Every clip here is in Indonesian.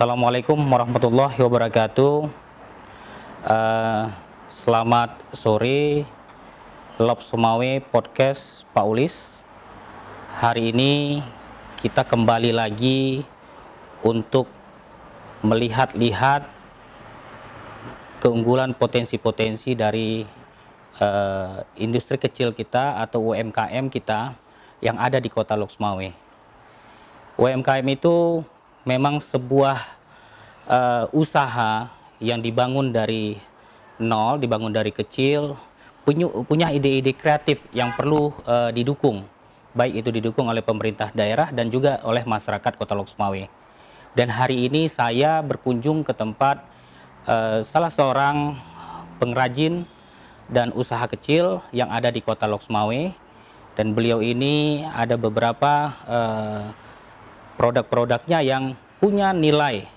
Assalamualaikum warahmatullahi wabarakatuh. Selamat sore, Lob Sumawe Podcast Pak Ulis. Hari ini kita kembali lagi untuk melihat-lihat keunggulan potensi-potensi dari industri kecil kita atau UMKM kita yang ada di Kota Lok Sumawe. UMKM itu memang sebuah usaha yang dibangun dari nol, dibangun dari kecil, punya ide-ide kreatif yang perlu didukung, baik itu didukung oleh pemerintah daerah dan juga oleh masyarakat Kota Lok Sumawe. Dan hari ini saya berkunjung ke tempat salah seorang pengrajin dan usaha kecil yang ada di Kota Lok Sumawe, dan beliau ini ada beberapa produk-produknya yang punya nilai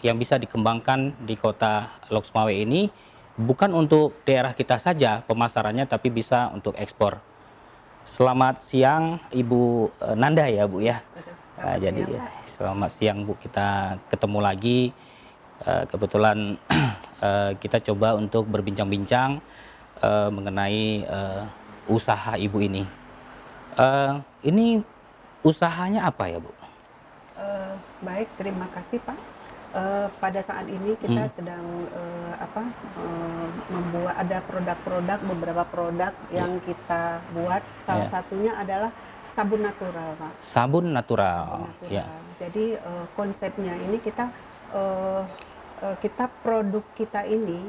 yang bisa dikembangkan di Kota Lok Sumawe ini, bukan untuk daerah kita saja pemasarannya, tapi bisa untuk ekspor. Selamat siang Ibu Nanda ya Bu ya. Jadi selamat siang Bu, kita ketemu lagi. Kebetulan kita coba untuk berbincang-bincang mengenai usaha Ibu ini. Ini usahanya apa ya Bu? Baik, terima kasih Pak. Pada saat ini kita sedang membuat ada produk-produk, beberapa produk yang kita buat. Salah satunya adalah sabun natural, Pak. Sabun natural. Sabun natural. Ya. Jadi konsepnya ini kita produk kita ini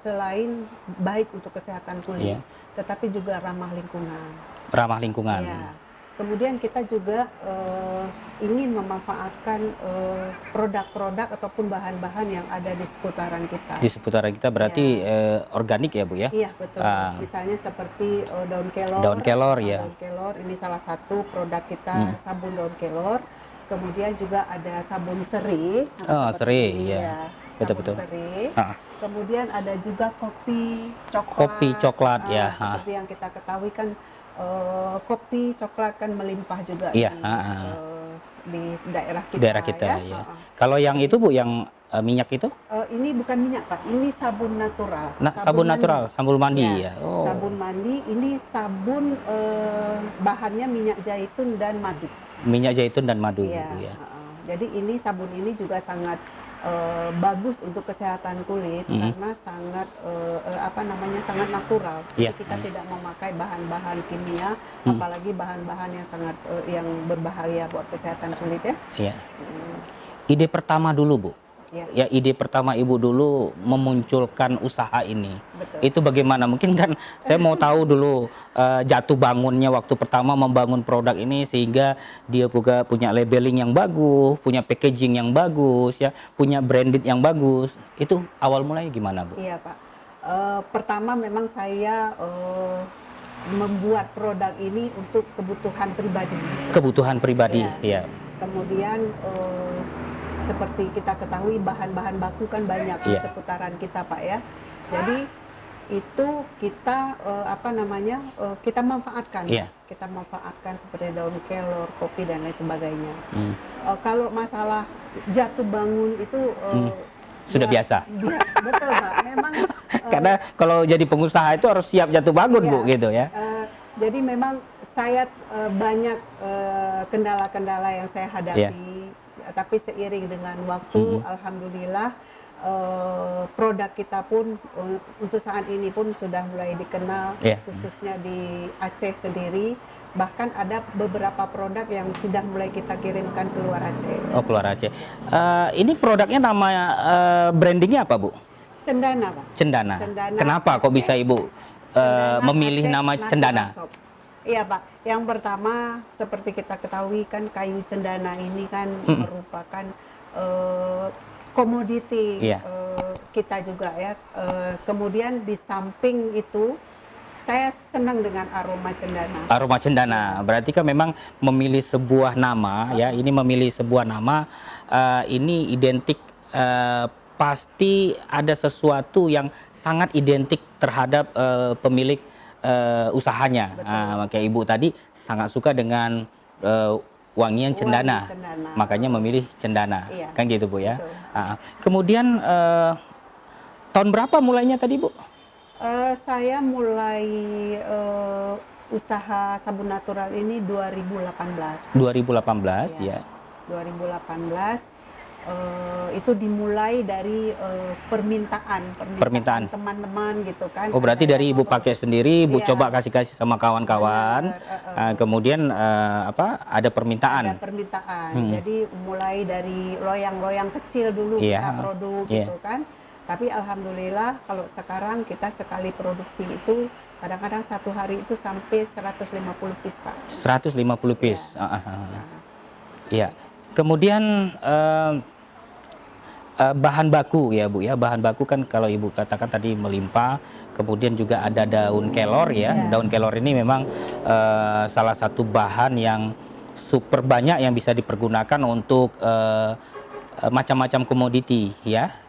selain baik untuk kesehatan kulit, tetapi juga ramah lingkungan. Ramah lingkungan. Ya. Kemudian kita juga ingin memanfaatkan produk-produk ataupun bahan-bahan yang ada di seputaran kita. Di seputaran kita berarti organik ya Bu ya? Iya betul. Misalnya seperti daun kelor. Daun kelor ya. Daun kelor ini salah satu produk kita, sabun daun kelor. Kemudian juga ada sabun serai. Oh serai ya. Betul-betul. Kemudian ada juga kopi coklat. Kopi coklat ya. Seperti yang kita ketahui kan. Kopi coklat kan melimpah juga di daerah kita. Daerah kita ya. Kalau yang itu Bu, yang minyak itu? Ini bukan minyak Pak, ini sabun natural. Sabun natural, sabun mandi ya. Oh. Sabun mandi, ini sabun bahannya minyak zaitun dan madu. Minyak zaitun dan madu. Ya. Jadi ini sabun ini juga sangat bagus untuk kesehatan kulit karena sangat sangat natural. Jadi kita tidak memakai bahan-bahan kimia, apalagi bahan-bahan yang sangat yang berbahaya buat kesehatan kulit ya. Iya. Ide pertama dulu Bu. Ya, ide pertama Ibu dulu memunculkan usaha ini. Betul. Itu bagaimana? Mungkin kan saya mau tahu dulu jatuh bangunnya waktu pertama membangun produk ini sehingga dia juga punya labeling yang bagus, punya packaging yang bagus, ya, punya branded yang bagus. Itu awal mulanya gimana Bu? Iya Pak. Pertama memang saya membuat produk ini untuk kebutuhan pribadi. Kebutuhan pribadi, ya. Kemudian seperti kita ketahui bahan-bahan baku kan banyak di seputaran kita Pak ya. Jadi itu kita kita manfaatkan. Kita manfaatkan seperti daun kelor, kopi dan lain sebagainya. Kalau masalah jatuh bangun itu sudah biasa. Betul Pak. Memang karena kalau jadi pengusaha itu harus siap jatuh bangun Bu gitu ya. Jadi memang saya banyak kendala-kendala yang saya hadapi. Tapi seiring dengan waktu, alhamdulillah produk kita pun untuk saat ini pun sudah mulai dikenal, khususnya di Aceh sendiri. Bahkan ada beberapa produk yang sudah mulai kita kirimkan ke luar Aceh. Oh, keluar Aceh. Ini produknya nama brandingnya apa Bu? Cendana Pak. Cendana. Kenapa kok bisa Ibu memilih nama Cendana? Iya Pak, yang pertama seperti kita ketahui kan kayu cendana ini kan merupakan komoditi kita juga ya. Kemudian di samping itu saya senang dengan aroma cendana. Aroma cendana, berarti kan memang memilih sebuah nama ya. Ini memilih sebuah nama, ini identik, pasti ada sesuatu yang sangat identik terhadap pemilik usahanya. Makanya Ibu tadi sangat suka dengan wangian cendana. Makanya memilih cendana. Iya, Kan gitu Bu ya. betul. Kemudian tahun berapa mulainya tadi Bu? Saya mulai usaha sabun natural ini 2018. 2018 ya. 2018 itu dimulai dari permintaan teman-teman gitu kan. Oh berarti dari Ibu pakai sendiri, Ibu Iya. coba kasih sama kawan-kawan. Kemudian ada permintaan. Ada permintaan. Jadi mulai dari loyang-loyang kecil dulu Iya. kita produk gitu kan. Tapi alhamdulillah kalau sekarang kita sekali produksi itu kadang-kadang satu hari itu sampai 150 piece Pak. 150 piece. Iya. Iya. Kemudian bahan baku ya Bu ya. Bahan baku kan kalau Ibu katakan tadi melimpah. Kemudian juga ada daun kelor ya. Iya. Daun kelor ini memang salah satu bahan yang super banyak yang bisa dipergunakan untuk macam-macam komoditi ya.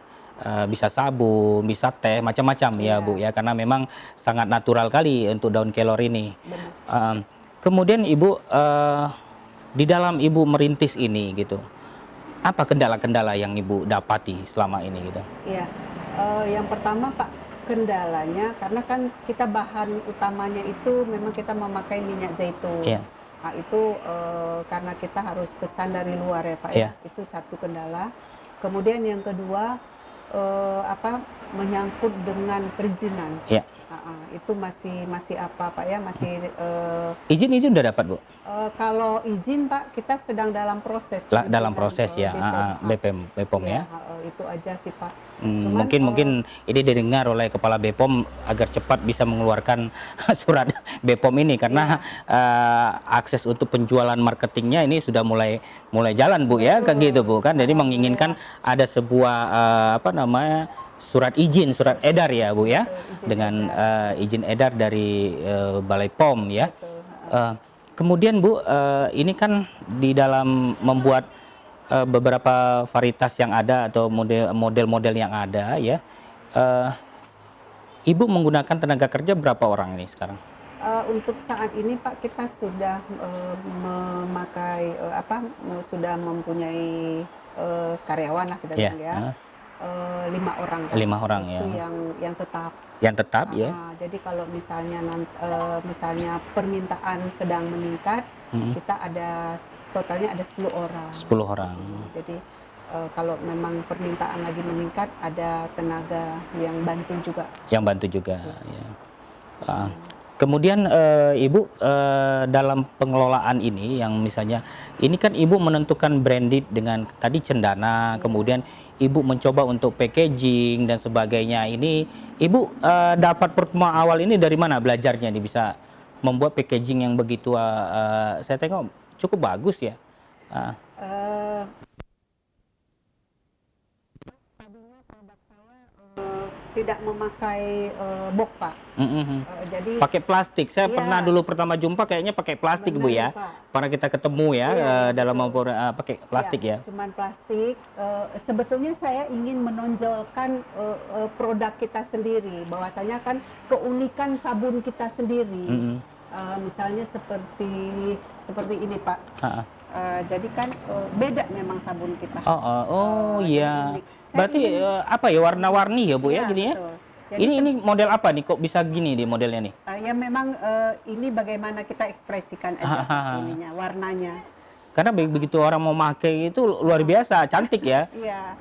Bisa sabun, bisa teh, macam-macam ya Bu ya, karena memang sangat natural kali untuk daun kelor ini. Kemudian Ibu di dalam Ibu merintis ini gitu, apa kendala-kendala yang Ibu dapati selama ini gitu? Iya, yang pertama Pak, kendalanya karena kan kita bahan utamanya itu memang kita memakai minyak zaitun. Iya. Nah, itu karena kita harus pesan dari luar ya Pak Iya. ya, itu satu kendala. Kemudian yang kedua menyangkut dengan perizinan. Iya. Itu masih apa Pak ya, masih Izin udah dapat Bu? kalau izin Pak kita sedang dalam proses. Dalam proses ya, BPOM ya. Itu aja sih Pak. Mungkin ini didengar oleh Kepala BPOM agar cepat bisa mengeluarkan surat BPOM ini karena akses untuk penjualan marketingnya ini sudah mulai jalan Bu ya, kayak gitu Bu kan. Jadi menginginkan ada sebuah surat edar ya Bu ya, dengan izin edar dari Balai POM ya. Kemudian Bu, ini kan di dalam membuat beberapa varietas yang ada atau model-model yang ada ya, Ibu menggunakan tenaga kerja berapa orang ini sekarang? Untuk saat ini Pak kita sudah memakai sudah mempunyai karyawan lah kita bilang ya. 5 orang. 5 orang itu ya. Yang tetap. Yang tetap ya. Jadi kalau misalnya permintaan sedang meningkat, kita totalnya ada 10 orang. 10 orang. Jadi kalau memang permintaan lagi meningkat, ada tenaga yang bantu juga. Yang bantu juga. Ya. Kemudian Ibu dalam pengelolaan ini yang misalnya ini kan Ibu menentukan branded dengan tadi cendana, kemudian Ibu mencoba untuk packaging dan sebagainya. Ini Ibu dapat pertemuan awal ini dari mana belajarnya nih bisa membuat packaging yang begitu saya tengok cukup bagus ya. Tadinya produk saya tidak memakai box Pak. Jadi pakai plastik. Saya Iya. pernah dulu pertama jumpa kayaknya pakai plastik Bu ya. Pak. Pernah kita ketemu ya, dalam pakai plastik ya. Cuman plastik. Sebetulnya saya ingin menonjolkan produk kita sendiri. Bahwasanya kan keunikan sabun kita sendiri. Misalnya seperti ini Pak. Jadi kan beda memang sabun kita. Iya. unik. Berarti apa ya, warna-warni ya Bu ya gini ya? Betul. Jadi Ini model apa nih kok bisa gini di modelnya nih? ya memang ini bagaimana kita ekspresikan aja ininya, warnanya. Karena begitu orang mau pakai itu luar biasa, cantik ya. Iya.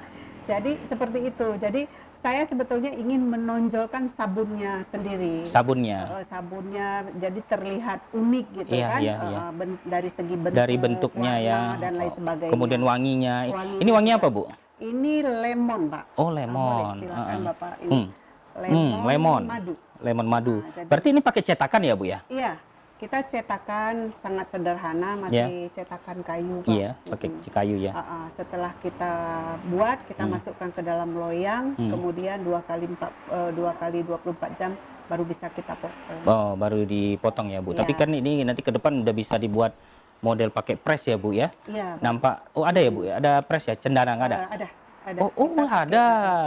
Jadi seperti itu. Jadi saya sebetulnya ingin menonjolkan sabunnya sendiri. Sabunnya. Sabunnya jadi terlihat unik gitu Iya, kan. iya, iya. Dari segi bentuk, Dari bentuknya warna, ya. dan lain sebagainya. Kemudian wanginya. Wanginya Ini wanginya juga. apa Bu? Ini lemon, Pak. Oh, lemon. Boleh, silakan Bapak. Ini Lemon madu. Lemon madu. Jadi- Berarti ini pakai cetakan ya Bu ya? Iya, kita cetakan sangat sederhana, masih cetakan kayu, Pak. Iya, pakai kayu ya. Setelah kita buat, kita masukkan ke dalam loyang, kemudian 2 kali 24 jam baru bisa kita potong. Oh, baru dipotong ya Bu. Iya. Tapi kan ini nanti ke depan udah bisa dibuat model pakai press ya Bu ya? Iya, Pak. Nampak, ada ya Bu? Ada press ya? Cendana nggak ada? Ada. Oh, Kita pakai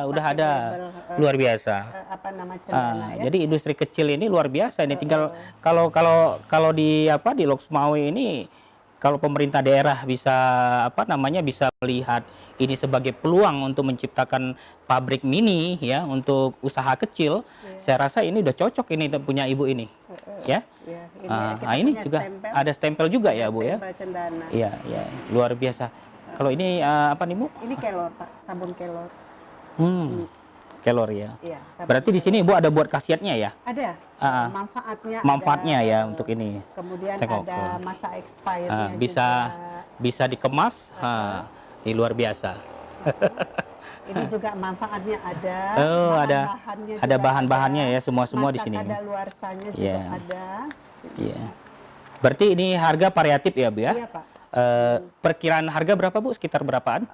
udah pakai ada. label, Luar biasa. cendana ya. Jadi industri kecil ini luar biasa ini. Tinggal kalau di Loksmawe ini kalau pemerintah daerah bisa bisa melihat ini sebagai peluang untuk menciptakan pabrik mini ya untuk usaha kecil, saya rasa ini udah cocok ini punya ibu ini, ya. Ini punya juga stempel, ada stempel juga ya Bu ya. stempel Cendana. Iya, iya, luar biasa. Kalau ini apa nih Bu? Ini kelor Pak, sabun kelor. Kelor ya. Iya, Berarti di sini Ibu ada buat khasiatnya ya? ada. Manfaatnya ada, ya ada, untuk ini. Kemudian Tengok, ada masa expirednya bisa dikemas, ini luar biasa. Ini juga manfaatnya ada. Oh, ada bahan-bahannya ya, semua di sini. Masa kadaluarsanya juga ada. Iya. Berarti ini harga variatif ya Bu ya? Iya Pak. Perkiraan harga berapa Bu? Sekitar berapaan?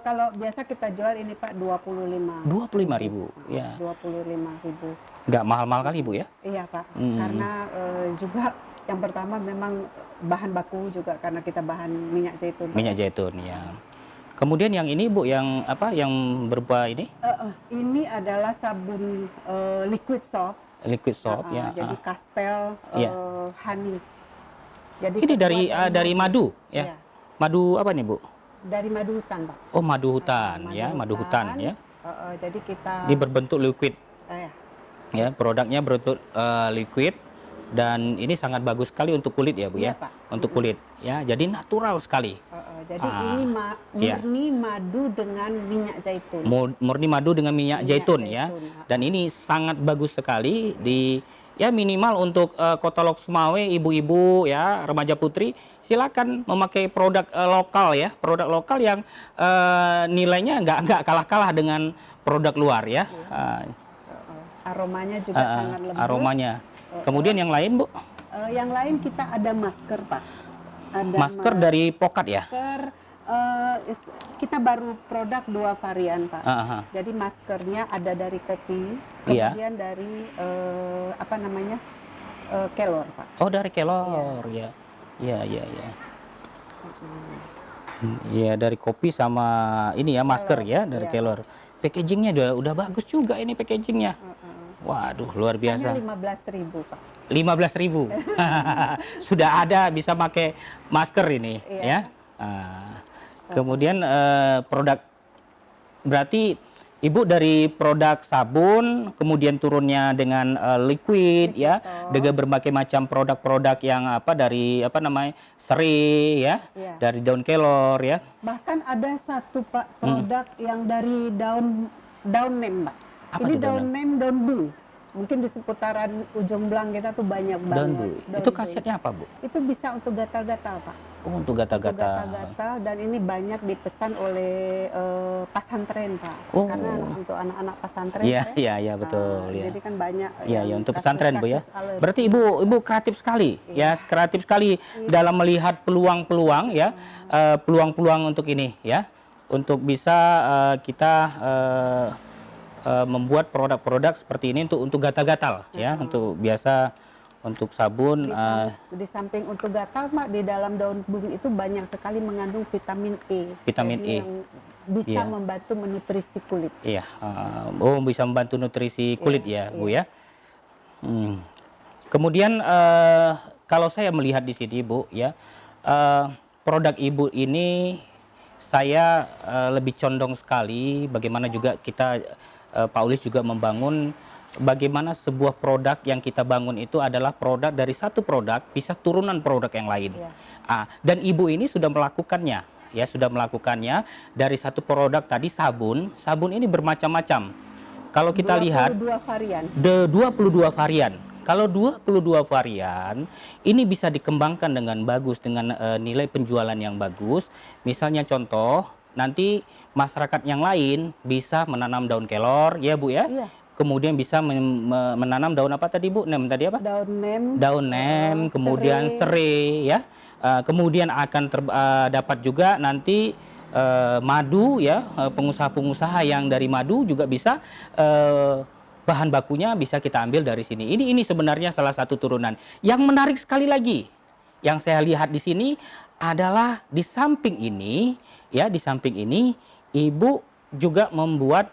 Kalau biasa kita jual ini Pak 25.000. 25.000 ya. 25.000. Nggak mahal-mahal kali Bu ya? Iya Pak. Karena juga yang pertama memang bahan baku juga karena kita bahan minyak zaitun. Minyak zaitun ya. Kemudian yang ini Bu, yang apa? Yang berupa ini? Ini adalah sabun liquid soap. Liquid soap ya. Jadi Castel honey. Jadi ini dari madu ya. Iya. Madu apa nih Bu? Dari madu hutan Pak. Oh, madu hutan ya, madu hutan ya. Jadi kita. Ini berbentuk liquid. Ya. Ya, produknya berbentuk liquid. Dan ini sangat bagus sekali untuk kulit ya Bu ya, Pak. untuk kulit ya, jadi natural sekali. Jadi ini murni madu dengan minyak zaitun. Murni madu dengan minyak zaitun ya, dan ini sangat bagus sekali ya minimal untuk Kota Lok Sumawe, ibu-ibu ya, remaja putri, silakan memakai produk lokal ya, produk lokal yang nilainya nggak kalah-kalah dengan produk luar ya. Aromanya juga sangat lembut. Aromanya. Kemudian yang lain Bu? Yang lain kita ada masker Pak. Ada masker dari Pokat ya? Masker kita baru produk 2 varian Pak. Jadi maskernya ada dari kopi, kemudian dari kelor Pak. Oh, dari kelor ya. Iya. Iya, dari kopi sama ini ya masker kelor, ya dari kelor. Packagingnya udah bagus juga ini packagingnya. Waduh, luar biasa. Hanya 15.000 Pak. 15.000. Sudah ada bisa pakai masker ini ya. Kemudian produk berarti Ibu dari produk sabun, kemudian turunnya dengan liquid ya, dengan berbagai macam produk-produk yang dari serai ya, dari daun kelor ya. Bahkan ada satu Pak produk yang dari daun neem Pak. Ini daun neem, daun blue. Mungkin di seputaran ujung Blang kita tuh banyak banget. Itu khasiatnya apa Bu? Itu bisa untuk gatal-gatal Pak. Oh, untuk gatal-gatal. Dan ini banyak dipesan oleh pesantren Pak. Karena untuk anak-anak pesantren. Iya betul. Jadi kan banyak. Iya untuk pesantren Bu ya. Berarti Ibu kreatif sekali ya, kreatif sekali dalam melihat peluang-peluang ya, peluang-peluang untuk ini ya, untuk bisa kita membuat produk-produk seperti ini untuk gatal-gatal ya, untuk biasa untuk sabun. Di samping untuk gatal Pak, di dalam daun bunga itu banyak sekali mengandung vitamin E. Vitamin E yang bisa membantu menutrisi kulit. Iya, bisa membantu nutrisi kulit ya Bu ya. Kemudian kalau saya melihat di sini Bu ya, produk Ibu ini saya lebih condong sekali bagaimana juga kita Pak Ulis juga membangun bagaimana sebuah produk yang kita bangun itu adalah produk dari satu produk bisa turunan produk yang lain. Dan Ibu ini sudah melakukannya ya, sudah melakukannya dari satu produk tadi sabun ini bermacam-macam. Kalau kita lihat 22 varian. 22 varian. Kalau 22 varian ini bisa dikembangkan dengan bagus dengan nilai penjualan yang bagus. Misalnya contoh, nanti masyarakat yang lain bisa menanam daun kelor ya Bu ya. Kemudian bisa menanam daun apa tadi Bu? Nem tadi apa? Daun nem, kemudian serai ya. Kemudian akan dapat juga nanti madu ya, pengusaha-pengusaha yang dari madu juga bisa bahan bakunya bisa kita ambil dari sini. Ini sebenarnya salah satu turunan. Yang menarik sekali lagi yang saya lihat di sini adalah di samping ini Ibu juga membuat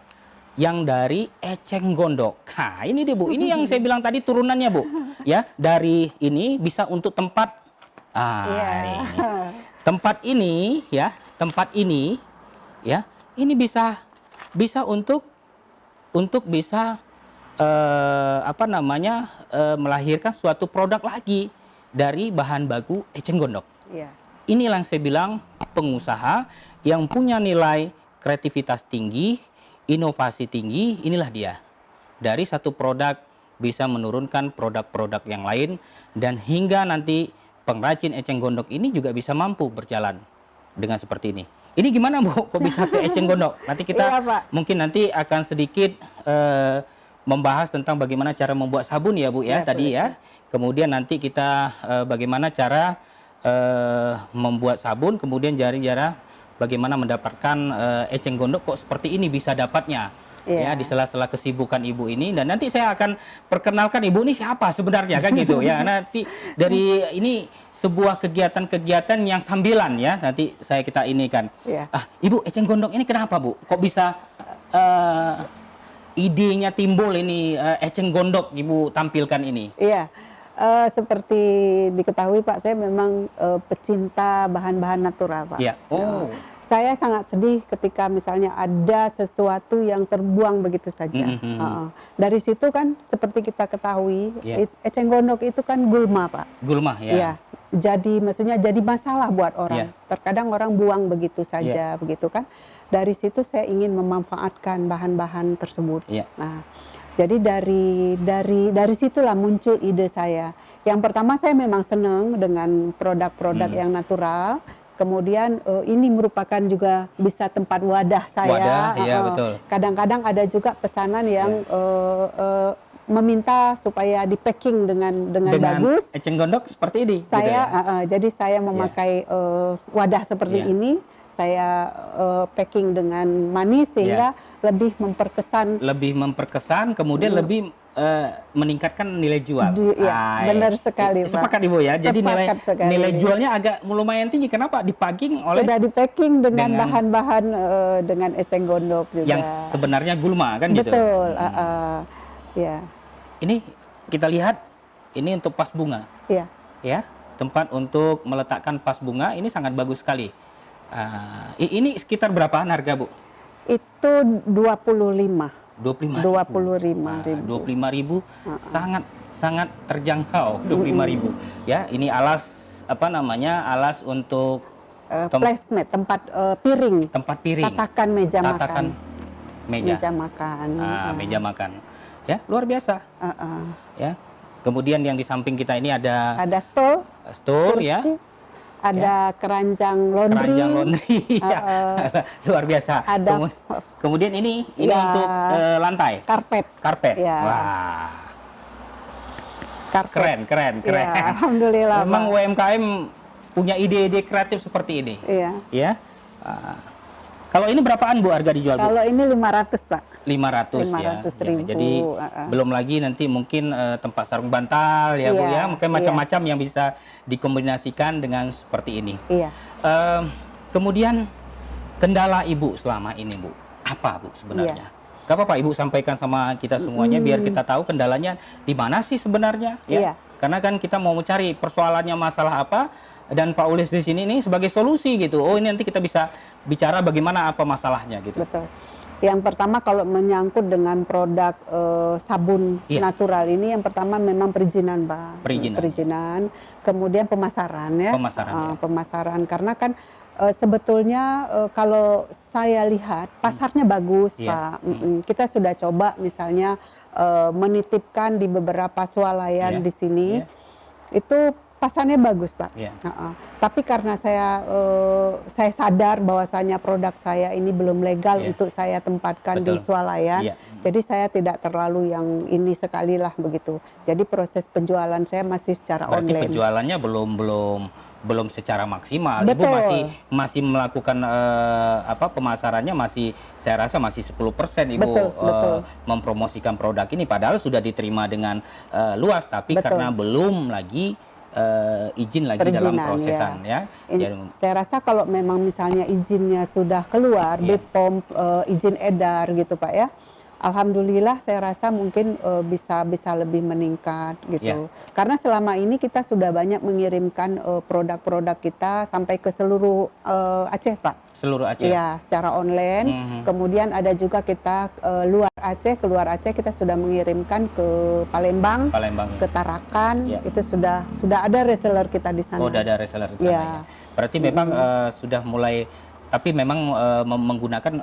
yang dari eceng gondok. Nah, ini deh Bu, ini yang saya bilang tadi turunannya Bu. Ya, dari ini bisa untuk tempat Iya. Ini. Tempat ini ya, ini bisa untuk bisa melahirkan suatu produk lagi dari bahan baku eceng gondok. Iya. Inilah yang saya bilang pengusaha yang punya nilai kreativitas tinggi, inovasi tinggi, inilah dia. Dari satu produk bisa menurunkan produk-produk yang lain dan hingga nanti pengrajin eceng gondok ini juga bisa mampu berjalan dengan seperti ini. Ini gimana Bu? Kok bisa ke eceng gondok? Nanti kita Iya, Pak. mungkin nanti akan sedikit membahas tentang bagaimana cara membuat sabun ya Bu ya, Ya, tadi boleh. ya. Kemudian nanti kita bagaimana cara membuat sabun, kemudian cara bagaimana mendapatkan eceng gondok kok seperti ini bisa dapatnya. Ya, Iya. di sela-sela kesibukan Ibu ini, dan nanti saya akan perkenalkan Ibu ini siapa sebenarnya kan gitu ya. Nanti dari ini sebuah kegiatan-kegiatan yang sambilan ya, nanti kita ini kan. Iya. Ibu, eceng gondok ini kenapa Bu? Kok bisa idenya timbul ini eceng gondok Ibu tampilkan ini? Iya. Seperti diketahui Pak, saya memang pecinta bahan-bahan natural Pak. Iya. Oh. Saya sangat sedih ketika misalnya ada sesuatu yang terbuang begitu saja. Dari situ kan seperti kita ketahui, Iya. eceng gondok itu kan gulma Pak. Gulma ya. Iya. Jadi maksudnya jadi masalah buat orang. Iya. Terkadang orang buang begitu saja, begitu kan. Dari situ saya ingin memanfaatkan bahan-bahan tersebut. Iya. Nah, jadi dari situlah muncul ide saya. Yang pertama saya memang senang dengan produk-produk yang natural. Kemudian ini merupakan juga bisa tempat wadah saya. Wadah, iya betul. Kadang-kadang ada juga pesanan yang meminta supaya di packing dengan bagus. Eceng gondok seperti ini. Saya gitu ya? jadi saya memakai wadah seperti Iya. ini. Saya packing dengan manis sehingga lebih memperkesan, kemudian lebih meningkatkan nilai jual. Benar sekali Pak. Sepakat Ibu ya. Jadi nilai jualnya agak lumayan tinggi. Kenapa? Dipacking oleh sudah dipacking dengan bahan-bahan dengan eceng gondok juga. Yang sebenarnya gulma kan gitu. Betul. Ya. Ini kita lihat ini untuk pas bunga. Iya. Ya, tempat untuk meletakkan pas bunga ini sangat bagus sekali. Ini sekitar berapaan harga Bu? Itu 25. 25.000 sangat terjangkau. 25.000 ya. Ini alas alas untuk placemat, tempat piring, tatakan meja makan. Meja makan. Meja makan ya, luar biasa. Ya, kemudian yang di samping kita ini ada stool kursi, ya, ada keranjang laundry, ya. Luar biasa. Ada kemudian ini untuk lantai karpet. Ya. Wah, karpet. keren. Ya, alhamdulillah. Memang UMKM punya ide-ide kreatif seperti ini. Iya. Ya. Kalau ini berapaan Bu harga dijual Bu? Kalau ini 500 Pak. 500 ya. Jadi belum lagi nanti mungkin tempat sarung bantal ya Bu ya. Mungkin macam-macam yang bisa dikombinasikan dengan seperti ini. Iya. Kemudian kendala Ibu selama ini Bu, apa Bu sebenarnya? Gak apa-apa Ibu sampaikan sama kita semuanya biar kita tahu kendalanya di mana sih sebenarnya. Ya? Karena kan kita mau mencari persoalannya masalah apa. Dan Pak Ulis di sini nih sebagai solusi gitu. Oh, ini nanti kita bisa bicara bagaimana apa masalahnya gitu. Betul. Yang pertama kalau menyangkut dengan produk sabun natural ini, yang pertama memang perizinan, Pak. Perizinan. Kemudian pemasaran ya. Pemasaran karena kan sebetulnya kalau saya lihat pasarnya bagus, Pak. Kita sudah coba misalnya menitipkan di beberapa swalayan di sini. Itu pasarnya bagus, Pak. Tapi karena saya sadar bahwasanya produk saya ini belum legal untuk saya tempatkan di swalayan, jadi saya tidak terlalu yang ini sekali lah begitu. Jadi proses penjualan saya masih secara online. Berarti penjualannya belum secara maksimal. Betul. Ibu masih melakukan pemasarannya saya rasa masih 10% Ibu betul. Mempromosikan produk ini padahal sudah diterima dengan luas tapi karena belum lagi izin lagi dalam prosesan ya. Saya rasa kalau memang misalnya izinnya sudah keluar, BPOM izin edar gitu Pak ya, Alhamdulillah saya rasa mungkin bisa lebih meningkat gitu. Karena selama ini kita sudah banyak mengirimkan produk-produk kita sampai ke seluruh Aceh, Pak. Seluruh Aceh. Iya, secara online. Kemudian ada juga kita keluar Aceh kita sudah mengirimkan ke Palembang, ke Tarakan. Itu sudah ada reseller kita di sana. Oh, sudah ada reseller di sana. Ya. Berarti memang sudah mulai, tapi memang menggunakan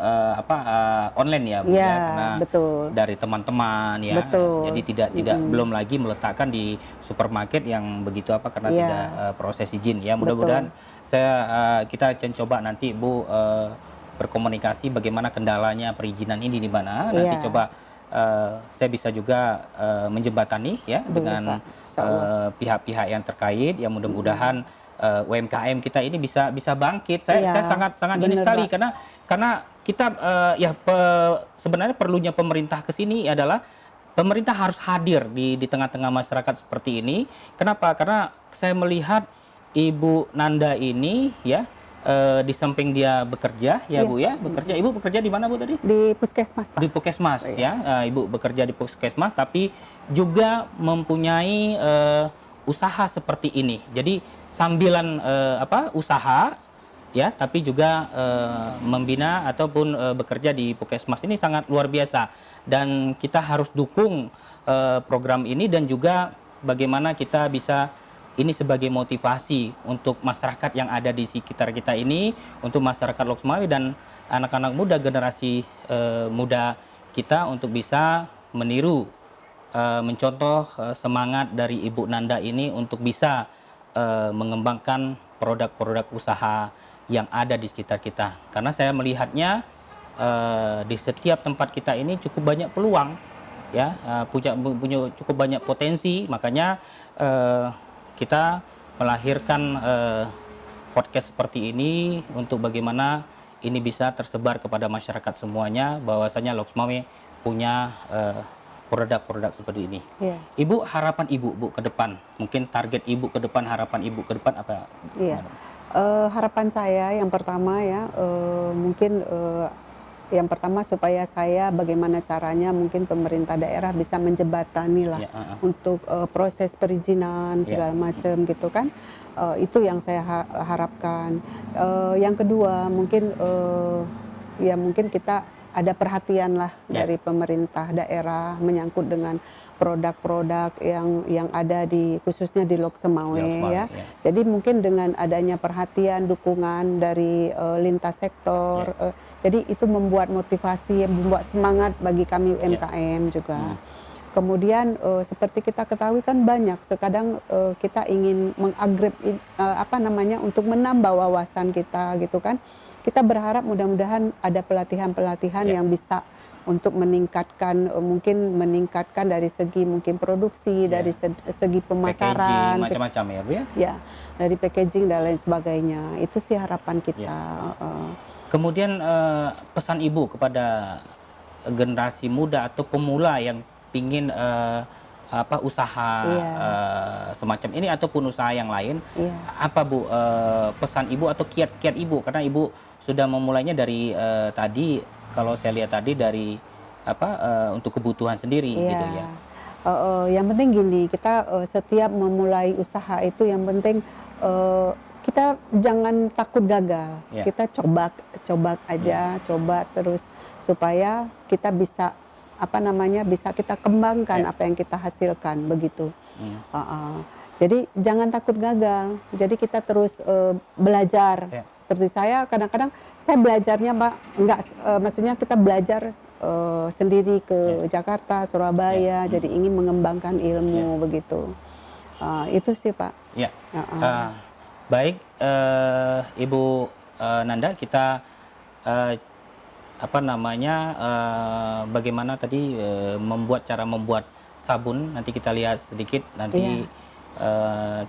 online ya, Bu, ya, karena betul. dari teman-teman ya. Betul. Jadi tidak belum lagi meletakkan di supermarket yang begitu karena tidak proses izin ya. Mudah-mudahan kita akan coba nanti Bu berkomunikasi bagaimana kendalanya perizinan ini di mana. Nanti coba saya bisa juga menjembatani ya dengan pihak-pihak yang terkait, yang mudah-mudahan UMKM kita ini bisa bangkit. Saya sangat ini sekali, karena kita sebenarnya perlunya pemerintah ke sini adalah pemerintah harus hadir di tengah-tengah masyarakat seperti ini. Kenapa? Karena saya melihat Ibu Nanda ini ya, di samping dia bekerja ya, Bu ya, bekerja. Ibu bekerja di mana, Bu, tadi? Di puskesmas, Pak. Di puskesmas ya. Ibu bekerja di puskesmas tapi juga mempunyai usaha seperti ini. Jadi sambilan usaha ya, tapi juga membina ataupun bekerja di puskesmas ini sangat luar biasa, dan kita harus dukung program ini, dan juga bagaimana kita bisa ini sebagai motivasi untuk masyarakat yang ada di sekitar kita ini, untuk masyarakat Lok Sumawe dan anak-anak muda, generasi muda kita, untuk bisa meniru, mencontoh semangat dari Ibu Nanda ini untuk bisa mengembangkan produk-produk usaha yang ada di sekitar kita. Karena saya melihatnya di setiap tempat kita ini cukup banyak peluang ya, punya cukup banyak potensi. Makanya kita melahirkan podcast seperti ini untuk bagaimana ini bisa tersebar kepada masyarakat semuanya, bahwasanya Lok Sumawe punya produk-produk seperti ini. Ibu, harapan Ibu, Bu, ke depan, mungkin target Ibu ke depan, harapan Ibu ke depan apa? Harapan saya yang pertama ya, mungkin yang pertama supaya saya bagaimana caranya mungkin pemerintah daerah bisa menjembatani lah untuk proses perizinan segala macam gitu kan. Itu yang saya harapkan. Yang kedua mungkin ya mungkin kita ada perhatian lah dari pemerintah daerah menyangkut dengan produk-produk yang ada khususnya di Lok Sumawe ya. Jadi mungkin dengan adanya perhatian, dukungan dari lintas sektor, jadi itu membuat motivasi, membuat semangat bagi kami UMKM juga. Kemudian seperti kita ketahui kan banyak, sekadang kita ingin mengupgrade untuk menambah wawasan kita gitu kan. Kita berharap mudah-mudahan ada pelatihan-pelatihan yang bisa untuk meningkatkan, mungkin meningkatkan dari segi mungkin produksi, dari segi pemasaran, macam-macam ya, Bu ya? Ya, dari packaging dan lain sebagainya. Itu sih harapan kita. Kemudian pesan Ibu kepada generasi muda atau pemula yang ingin usaha semacam ini ataupun usaha yang lain, apa, Bu, pesan Ibu atau kiat-kiat Ibu, karena Ibu sudah memulainya dari tadi, kalau saya lihat tadi dari untuk kebutuhan sendiri gitu ya. Yang penting gini, kita setiap memulai usaha itu yang penting kita jangan takut gagal. Kita coba aja, coba terus supaya kita bisa bisa kita kembangkan apa yang kita hasilkan begitu. Jadi jangan takut gagal. Jadi kita terus belajar. Seperti saya kadang-kadang saya belajarnya, Pak, maksudnya kita belajar sendiri ke Jakarta, Surabaya. Jadi ingin mengembangkan ilmu begitu. Itu sih, Pak. Baik, Ibu Nanda, kita bagaimana tadi cara membuat sabun, nanti kita lihat sedikit, nanti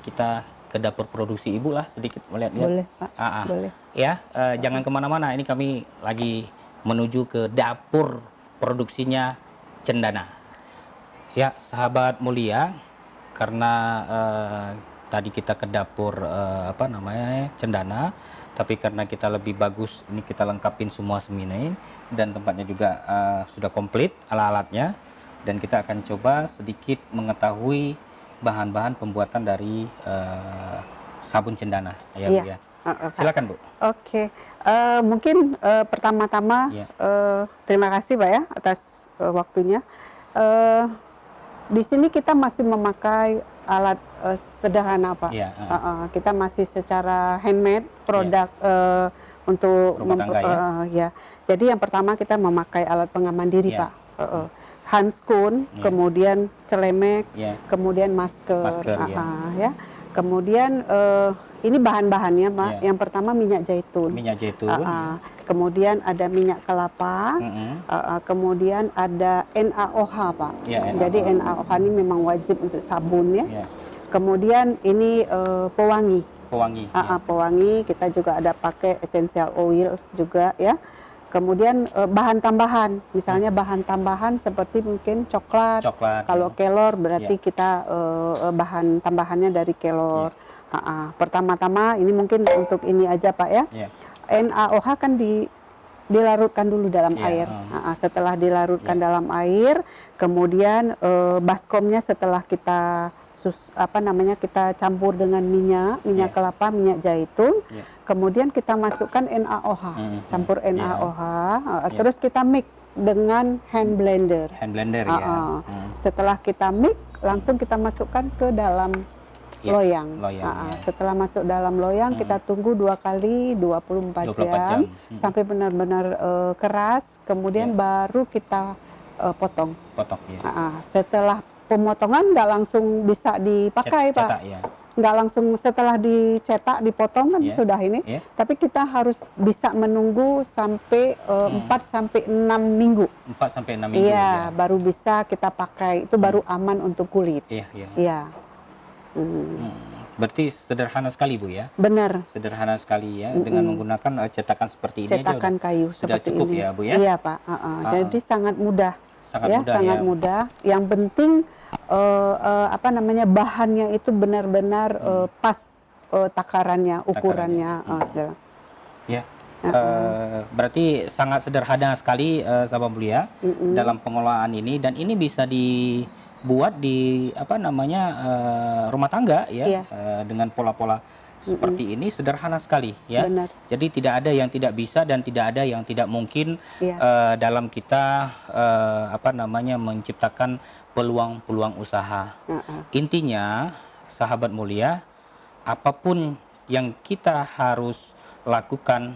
kita ke dapur produksi Ibu lah sedikit melihat-lihat. Boleh, Pak. Boleh. Ya, jangan kemana-mana, ini kami lagi menuju ke dapur produksinya Cendana. Ya, sahabat mulia, karena tadi kita ke dapur apa namanya cendana, tapi karena kita lebih bagus ini kita lengkapin semua seminain dan tempatnya juga sudah komplit alat-alatnya, dan kita akan coba sedikit mengetahui bahan-bahan pembuatan dari sabun cendana ya Bu ya. Silakan Bu. Oke, mungkin pertama-tama terima kasih Pak ya atas waktunya. Di sini kita masih memakai alat sederhana Pak. Kita masih secara handmade produk untuk rumah tangga ya. Jadi yang pertama kita memakai alat pengaman diri Pak. Handskun, kemudian celemek, kemudian masker ya. Kemudian ini bahan-bahannya Pak. Yang pertama minyak zaitun. Minyak zaitun. Kemudian ada minyak kelapa. Kemudian ada NaOH Pak. Jadi NaOH ini memang wajib untuk sabun ya. Kemudian ini pewangi. Pewangi. Kita juga ada pakai essential oil juga ya. Kemudian bahan tambahan, misalnya bahan tambahan seperti mungkin coklat. Kalau kelor berarti kita bahan tambahannya dari kelor. Pertama-tama ini mungkin untuk ini aja Pak ya. NaOH kan dilarutkan dulu dalam air. Setelah dilarutkan dalam air, kemudian baskomnya setelah kita kita campur dengan minyak kelapa, minyak zaitun, kemudian kita masukkan NaOH, campur NaOH, terus kita mix dengan hand blender. Setelah kita mix, langsung kita masukkan ke dalam loyang. Setelah masuk dalam loyang, kita tunggu 2 kali 24 jam sampai benar-benar keras, kemudian baru kita potong. Setelah pemotongan nggak langsung bisa dipakai Pak, nggak langsung setelah dicetak dipotong kan sudah ini, tapi kita harus bisa menunggu sampai 4 sampai 6 minggu. 4 sampai 6 minggu. Baru bisa kita pakai, itu baru aman untuk kulit. Berarti sederhana sekali Bu ya. Benar. Sederhana sekali ya, dengan menggunakan cetakan seperti ini. Cetakan kayu sudah seperti cukup ini. Ya Bu ya. Iya Pak. Jadi sangat mudah. Sangat mudah. Yang penting bahannya itu benar-benar pas takarannya, ukurannya segala. Berarti sangat sederhana sekali sahabat mulia dalam pengelolaan ini, dan ini bisa dibuat di rumah tangga ya, dengan pola-pola seperti ini sederhana sekali ya. Jadi tidak ada yang tidak bisa dan tidak ada yang tidak mungkin dalam kita menciptakan peluang-peluang usaha. Intinya sahabat mulia, apapun yang kita harus lakukan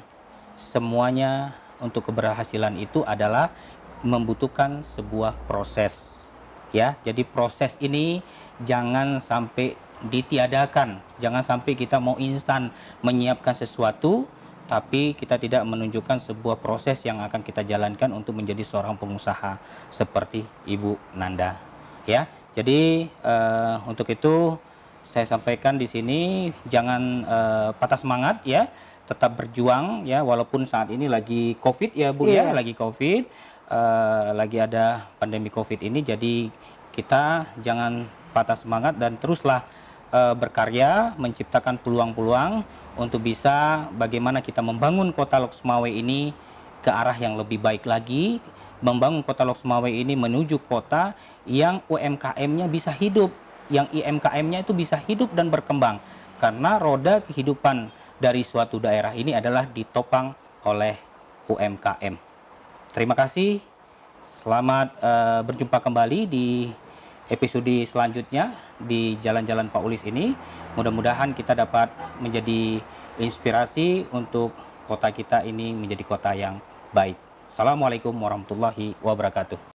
semuanya untuk keberhasilan itu adalah membutuhkan sebuah proses ya. Jadi proses ini jangan sampai ditiadakan, jangan sampai kita mau instan menyiapkan sesuatu tapi kita tidak menunjukkan sebuah proses yang akan kita jalankan untuk menjadi seorang pengusaha seperti Ibu Nanda ya. Jadi untuk itu saya sampaikan di sini jangan patah semangat ya, tetap berjuang ya, walaupun saat ini lagi Covid ya Bu ya, lagi Covid, lagi ada pandemi Covid ini, jadi kita jangan patah semangat dan teruslah berkarya, menciptakan peluang-peluang untuk bisa bagaimana kita membangun kota Lok Sumawe ini ke arah yang lebih baik lagi, membangun kota Lok Sumawe ini menuju kota yang UMKM-nya bisa hidup, yang IMKM-nya itu bisa hidup dan berkembang, karena roda kehidupan dari suatu daerah ini adalah ditopang oleh UMKM. Terima kasih, selamat berjumpa kembali di episode selanjutnya di Jalan-Jalan Pak Ulis ini. Mudah-mudahan kita dapat menjadi inspirasi untuk kota kita ini menjadi kota yang baik. Assalamualaikum warahmatullahi wabarakatuh.